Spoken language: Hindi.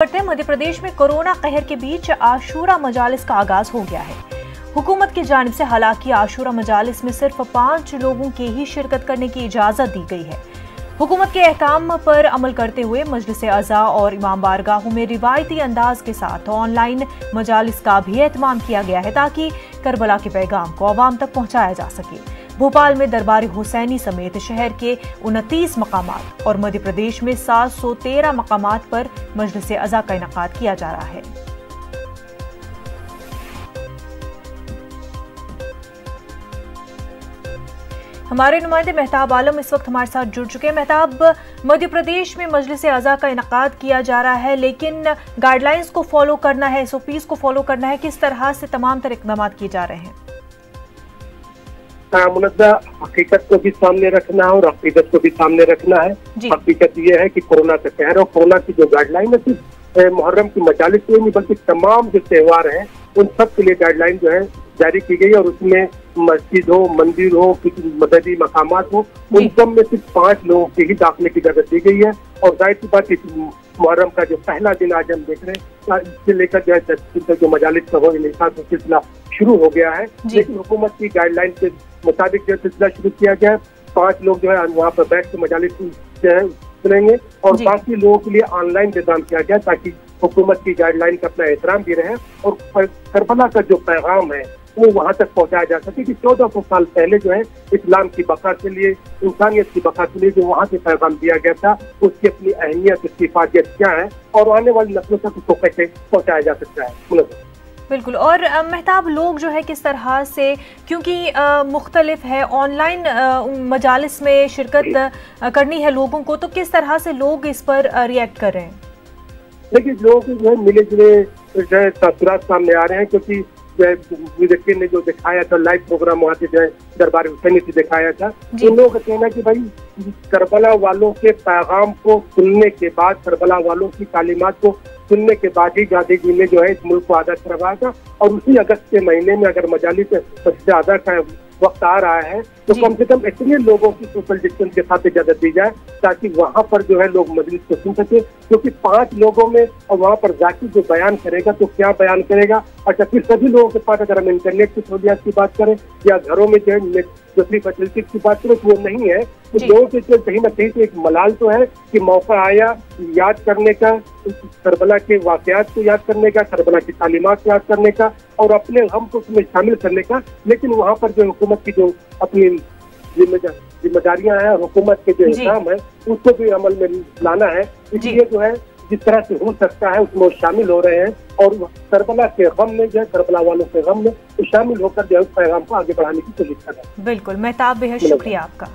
मध्य प्रदेश में कोरोना कहर के बीच आशूरा मजालिस का आगाज हो गया है। हुकूमत की जानिब से हालांकि आशूरा मजालिस में सिर्फ 5 लोगों के ही शिरकत करने की इजाजत दी गई है। हुकूमत के अहकाम पर अमल करते हुए मजलिस अज़ा और इमाम बारगाहों में रिवायती अंदाज के साथ ऑनलाइन मजालिस का भी एहतमाम किया गया है ताकि करबला के पैगाम को अवाम तक पहुंचाया जा सके। भोपाल में दरबार हुसैनी समेत शहर के 29 मकामात और मध्य प्रदेश में 713 मकामात पर मजलिस अज़ा का इनेकाद किया जा रहा है। हमारे नुमाइंदे मेहताब आलम इस वक्त हमारे साथ जुड़ चुके हैं। मेहताब, मध्य प्रदेश में मजलिस अज़ा का इनेकाद किया जा रहा है, लेकिन गाइडलाइंस को फॉलो करना है, SOPs को फॉलो करना है, किस तरह से तमाम तरह इक़दाम किए जा रहे हैं? मुनज़्ज़ा हकीकत को भी सामने रखना है और हकीकत को भी सामने रखना है। हकीकत ये है कि कोरोना का कहर और कोरोना की जो गाइडलाइन है सिर्फ मुहर्रम की मजालिस के लिए नहीं बल्कि तमाम जो त्यौहार हैं उन सब के लिए गाइडलाइन जो है जारी की गई और उसमें मस्जिद हो, मंदिर हो, किसी मददी मकामात हो, उन सब में सिर्फ 5 लोगों के ही दाखिले की इजाजत दी गई है। और जाहिर सी बात इस मुहर्रम का जो पहला दिन आज हम देख रहे हैं इससे लेकर जो है 10 दिन तक जो मजालिस का सिलसिला शुरू हो गया है, लेकिन हुकूमत की गाइडलाइन के मुताबिक जो सिलसिला शुरू किया गया है। 5 लोग जो है वहाँ पर बैठ के मजालिस जो है सुनेंगे और बाकी लोगों के लिए ऑनलाइन इंतजाम किया गया ताकि हुकूमत की गाइडलाइन का अपना एहतराम भी रहे और करबला का जो पैगाम है वो वहाँ तक पहुँचाया जा सके कि 1400 साल पहले जो है इस्लाम की बका के लिए, इंसानियत की बका के लिए जो वहाँ से पैगाम दिया गया था उसकी अपनी अहमियत, उसकी इफादियत क्या है और आने वाली नस्लों तक उसको कैसे पहुँचाया जा सकता है। बिल्कुल। और मेहताब, लोग जो है किस तरह से, क्योंकि मुख्तलिफ है, ऑनलाइन मजालिस में शिरकत करनी है लोगों को, तो किस तरह से लोग इस पर रिएक्ट कर रहे हैं? देखिए, लोग जो है मिले जुले जो है तस्वीरात सामने आ रहे हैं क्योंकि मुझे ने जो दिखाया था लाइव प्रोग्राम वहाँ से जो है दरबार हुसैनी से दिखाया था, उन लोगों का कहना है कि भाई करबला वालों के पैगाम को सुनने के बाद, करबला वालों की तालीमात को सुनने के बाद ही गांधी जी ने जो है इस मुल्क को आज़ाद करवाया था। और उसी अगस्त के महीने में अगर मजालिस अज़ा का वक्त आ रहा है तो कम से कम इतने लोगों की सोशल डिस्टेंस के साथ इजाजत दी जाए ताकि वहाँ पर जो है लोग मजलिस को सुन सके, क्योंकि 5 लोगों में और वहाँ पर जाके जो बयान करेगा तो क्या बयान करेगा। अच्छा, फिर सभी लोगों के पास अगर हम इंटरनेट की सहूलियात की बात करें या घरों में जो है दूसरी फैसिलिटीज की बात करें तो वो नहीं है। तो लोगों के कहीं ना कहीं से एक मलाल तो है कि मौका आया याद करने का, करबला के वाकयात को याद करने का, करबला की तालीमात को याद करने का और अपने गम को उसमें शामिल करने का, लेकिन वहाँ पर जो हुकूमत की जो अपनी जिम्मेदारियां हैं, हुकूमत के जो इंतजाम है उसको भी अमल में लाना है। इसलिए जो है जिस तरह से हो सकता है उसमें शामिल हो रहे हैं और करबला के गम में जो है, करबला वालों के गम में शामिल होकर जो है उस पैगाम को आगे बढ़ाने की कोशिश कर रहे हैं। बिल्कुल मेहताब, बेहद शुक्रिया आपका।